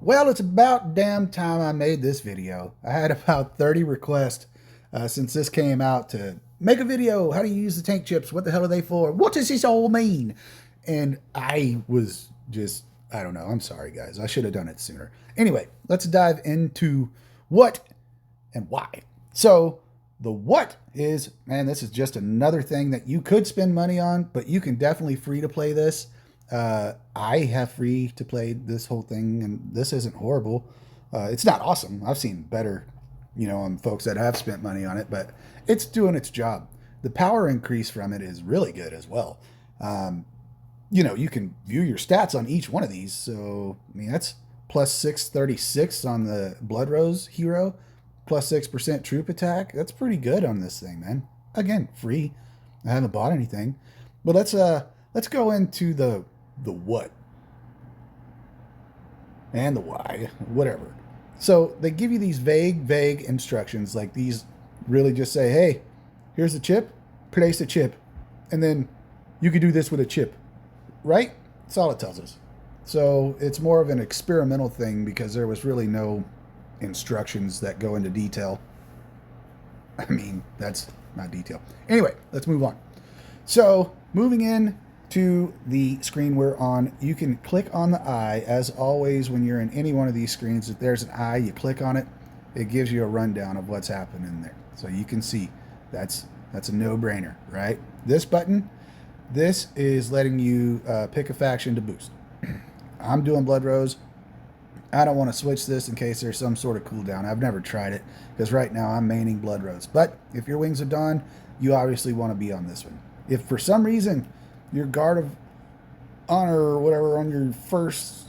Well, it's about damn time I made this video. I had about 30 requests since this came out to make a video. How do you use the tank chips? What the hell are they for? What does this all mean? And I was just, I don't know. I'm sorry, guys. I should have done it sooner. Anyway, let's dive into what and why. So, the what is, man, this is just another thing that you could spend money on, but you can definitely free to play this. I have free to play this whole thing, and this isn't horrible. It's not awesome. I've seen better, on folks that have spent money on it, but it's doing its job. The power increase from it is really good as well. You can view your stats on each one of these. So, I mean, that's plus 636 on the Blood Rose hero, plus 6% troop attack. That's pretty good on this thing, man. Again, free. I haven't bought anything. But let's go into the what and the why, whatever. So they give you these vague instructions, like these really just say, hey, here's the chip, place the chip, and then you can do this with a chip, right? That's all it tells us. So it's more of an experimental thing because there was really no instructions that go into detail. I mean, that's not detail. Anyway, let's move on. So moving in to the screen we're on, you can click on the eye. As always, when you're in any one of these screens, if there's an eye, you click on it, it gives you a rundown of what's happening there. So you can see that's a no-brainer, right? This button, this is letting you pick a faction to boost. I'm doing Blood Rose. I don't want to switch this in case there's some sort of cooldown. I've never tried it because right now I'm maining Blood Rose. But if your Wings of Dawn, you obviously want to be on this one. If for some reason your Guard of Honor or whatever on your first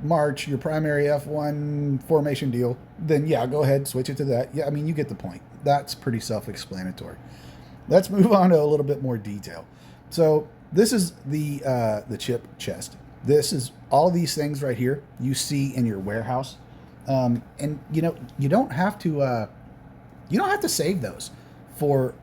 march, your primary F1 formation deal, then yeah, go ahead, switch it to that. Yeah, I mean, you get the point. That's pretty self-explanatory. Let's move on to a little bit more detail. So this is the chip chest. This is all these things right here you see in your warehouse, and you don't have to save those for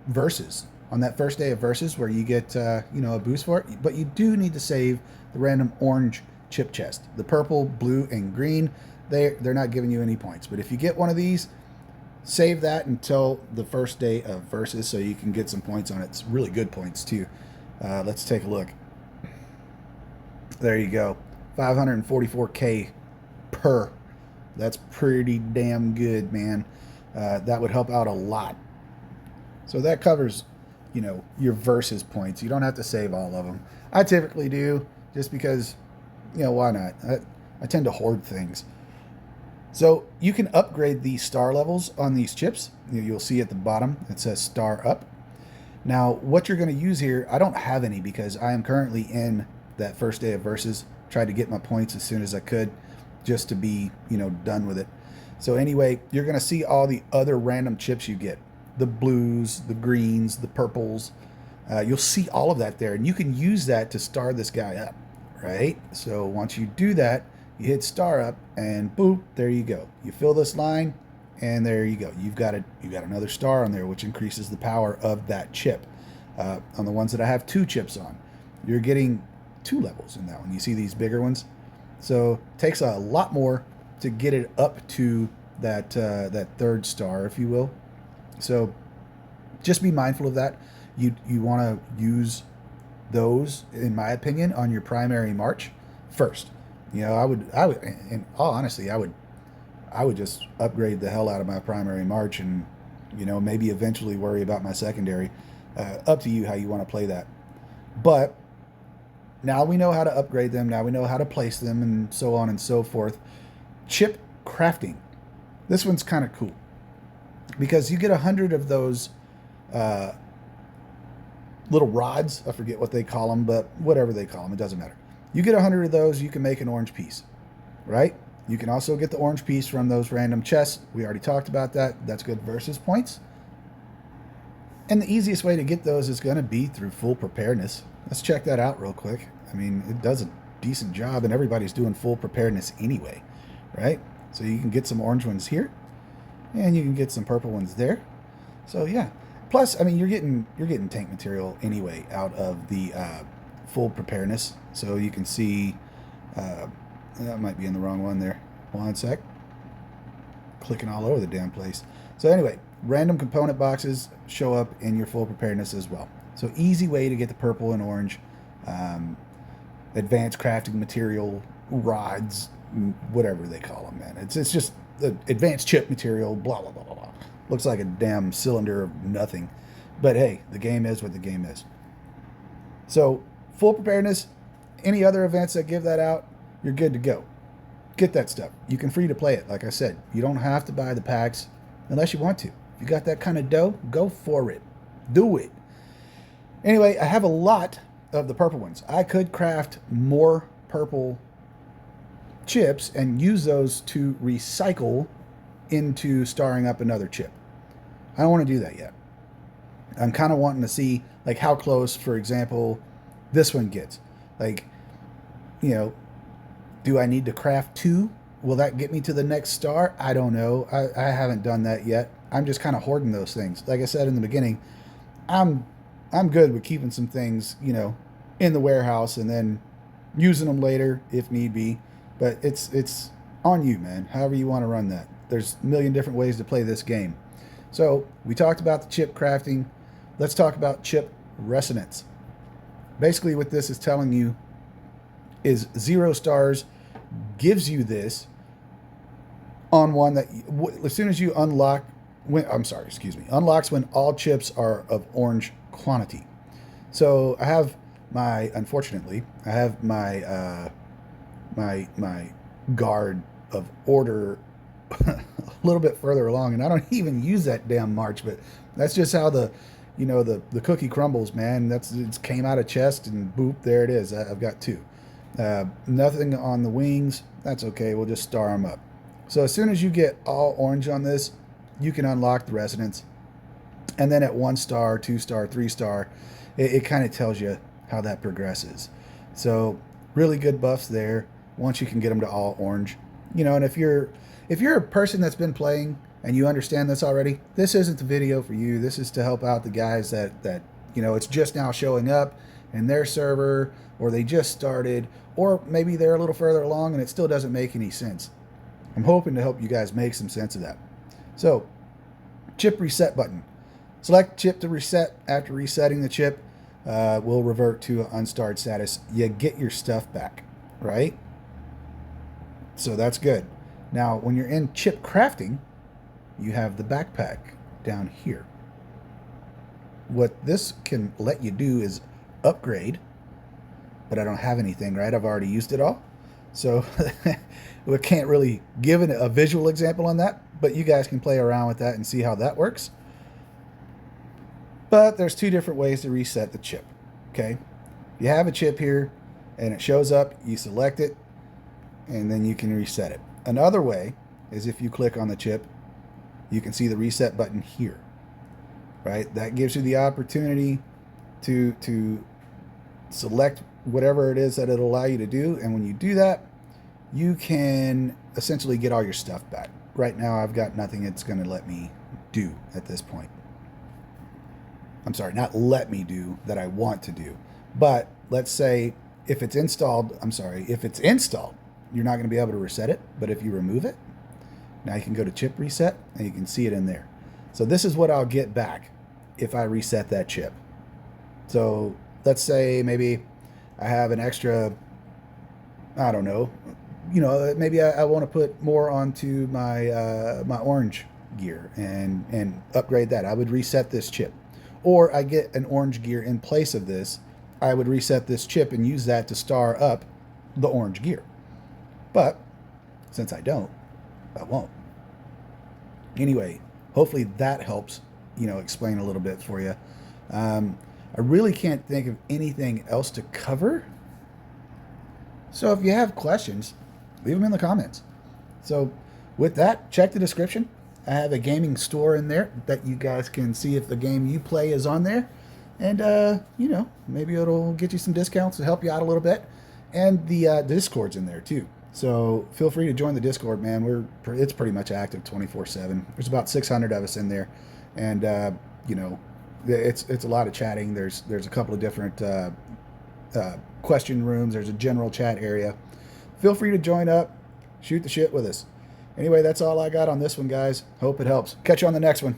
versus on that first day of versus where you get a boost for it. But you do need to save the random orange chip chest. The purple, blue, and green, they're not giving you any points. But if you get one of these, save that until the first day of versus so you can get some points on it. It's really good points too. Let's take a look. There you go, 544k per. That's pretty damn good, man. That would help out a lot. So that covers, your versus points. You don't have to save all of them. I typically do, just because, why not? I tend to hoard things. So you can upgrade these star levels on these chips. You'll see at the bottom, it says star up. Now, what you're going to use here, I don't have any because I am currently in that first day of versus. Tried to get my points as soon as I could just to be, done with it. So anyway, you're going to see all the other random chips you get. The blues, the greens, the purples. You'll see all of that there, and you can use that to star this guy up, right? So once you do that, you hit star up, and boop, there you go. You fill this line, and there you go. You've got another star on there, which increases the power of that chip. On the ones that I have 2 chips on, you're getting 2 levels in that one. You see these bigger ones? So it takes a lot more to get it up to that 3rd star, if you will. So just be mindful of that. You want to use those, in my opinion, on your primary march first. I would, in all honesty, I would just upgrade the hell out of my primary march, and maybe eventually worry about my secondary. Up to you how you want to play that. But now we know how to upgrade them. Now we know how to place them, and so on and so forth. Chip crafting. This one's kind of cool because you get 100 of those little rods. I forget what they call them, but whatever they call them, it doesn't matter. You get 100 of those, you can make an orange piece, right? You can also get the orange piece from those random chests. We already talked about that. That's good versus points. And the easiest way to get those is going to be through full preparedness. Let's check that out real quick. I mean, it does a decent job, and everybody's doing full preparedness anyway, right? So you can get some orange ones here, and you can get some purple ones there. So yeah. Plus, I mean, you're getting tank material anyway out of the full preparedness. So you can see That might be in the wrong one there. 1 sec. Clicking all over the damn place. So anyway, random component boxes show up in your full preparedness as well. So easy way to get the purple and orange advanced crafting material rods, whatever they call them, man. It's just the advanced chip material, blah, blah, blah, blah, blah. Looks like a damn cylinder of nothing. But hey, the game is what the game is. So full preparedness, any other events that give that out, you're good to go. Get that stuff. You can free to play it. Like I said, you don't have to buy the packs unless you want to. If you got that kind of dough, go for it. Do it. Anyway, I have a lot of the purple ones. I could craft more purple chips and use those to recycle into starring up another chip. I don't want to do that yet. I'm kind of wanting to see like how close, for example, this one gets. Like, you know, do I need to craft 2? Will that get me to the next star? I don't know. I haven't done that yet. I'm just kind of hoarding those things. Like I said in the beginning, I'm good with keeping some things, you know, in the warehouse and then using them later if need be. But it's on you, man. However you want to run that. There's a million different ways to play this game. So we talked about the chip crafting. Let's talk about chip resonance. Basically what this is telling you is 0 stars gives you this on one that as soon as you unlock, unlocks when all chips are of orange quantity. So I have unfortunately, I have my my guard of order a little bit further along, and I don't even use that damn march, but that's just how the cookie crumbles, man. It came out of chest and boop, there it is. I've got 2. Nothing on the wings. That's okay. We'll just star them up. So as soon as you get all orange on this, you can unlock the resonance. And then at 1 star, 2 star, 3 star, it kind of tells you how that progresses. So really good buffs there once you can get them to all orange. You know, and if you're a person that's been playing and you understand this already, this isn't the video for you. This is to help out the guys that you know, it's just now showing up in their server, or they just started, or maybe they're a little further along and it still doesn't make any sense. I'm hoping to help you guys make some sense of that. So, chip reset button. Select chip to reset. After resetting the chip, will revert to unstarred status. You get your stuff back, right? So that's good. Now, when you're in chip crafting, you have the backpack down here. What this can let you do is upgrade, but I don't have anything, right? I've already used it all. So we can't really give a visual example on that, but you guys can play around with that and see how that works. But there's 2 different ways to reset the chip, okay? You have a chip here and it shows up, you select it, and then you can reset it. Another way is if you click on the chip, you can see the reset button here, right? That gives you the opportunity to select whatever it is that it'll allow you to do. And when you do that, you can essentially get all your stuff back. Right now, I've got nothing it's going to let me do at this point. I'm sorry, not let me do, that I want to do. But let's say if it's installed, you're not going to be able to reset it. But if you remove it, now you can go to chip reset and you can see it in there. So this is what I'll get back if I reset that chip. So let's say maybe I have an extra, I don't know, you know, maybe I want to put more onto my my orange gear and upgrade that. I would reset this chip. Or I get an orange gear in place of this, I would reset this chip and use that to star up the orange gear. But since I don't, I won't. Anyway, hopefully that helps, you know, explain a little bit for you. I really can't think of anything else to cover. So if you have questions, leave them in the comments. So with that, check the description. I have a gaming store in there that you guys can see if the game you play is on there. And, you know, maybe it'll get you some discounts to help you out a little bit. And the Discord's in there too. So feel free to join the Discord, man. It's pretty much active 24/7. There's about 600 of us in there. And, you know, it's a lot of chatting. There's a couple of different question rooms. There's a general chat area. feel free to join up, shoot the shit with us. Anyway, that's all I got on this one, guys. Hope it helps. Catch you on the next one.